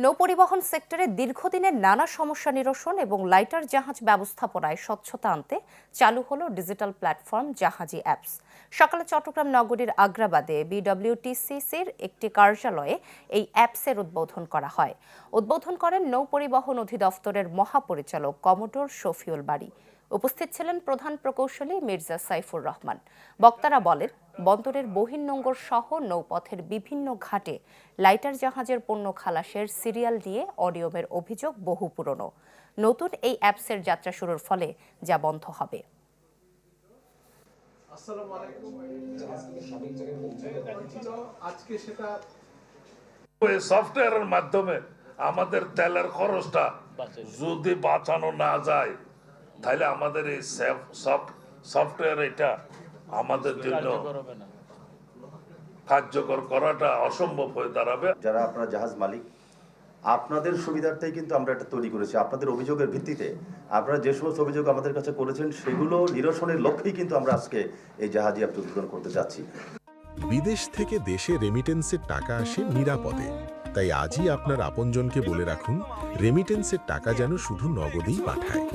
নৌপরিবহন সেক্টরে দীর্ঘদিনের নানা সমস্যা নিরসন এবং লাইটার জাহাজ ব্যবস্থাপনায় স্বচ্ছতা আনতে চালু হলো ডিজিটাল প্ল্যাটফর্ম জাহাজি অ্যাপস। সকালে চট্টগ্রাম নগরীর আগ্রাবাদে বিডব্লিউটিসিসির একটি কার্যালয়ে এই অ্যাপসের উদ্বোধন করা হয়। উদ্বোধন করেন নৌপরিবহন অধিদপ্তরের মহাপরিচালক কমোডোর শফিউল বারী। উপস্থিত ছিলেন প্রধান প্রকৌশলী মির্জা সাইফুর রহমান। বক্তারা বলেন, বন্দরের বহির্নোঙর সহ নৌপথের বিভিন্ন ঘাটে লাইটার জাহাজের পণ্য খালাসের সিরিয়াল নিয়ে অনিয়মের অভিযোগ বহু পুরনো। নতুন এই অ্যাপসের যাত্রা শুরুর ফলে যা বন্ধ হবে। সফটওয়্যারের মাধ্যমে আমাদের তেলের খরচটা যদি বাঁচানো না যায়, তাহলে আমাদের এই সফটওয়্যার এটা আমাদের জন্য কার্যকর করাটা অসম্ভব হয়ে দাঁড়াবে। যারা আপনারা জাহাজ মালিক, আপনাদের সুবিধার্থেই কিন্তু আমরা এটা তৈরি করেছি। আপনাদের অভিযোগের ভিত্তিতে আপনারা যে সমস্ত অভিযোগ আমাদের কাছে করেছেন সেগুলো নিরসনের লক্ষ্যেই কিন্তু আমরা আজকে এই জাহাজি অ্যাপ উদ্বোধন করতে যাচ্ছি। বিদেশ থেকে দেশে রেমিটেন্সের টাকা আসে নিরাপদে। তাই আজই আপনার আপনজনকে বলে রাখুন, রেমিটেন্সের টাকা যেন শুধু নগদেই পাঠায়।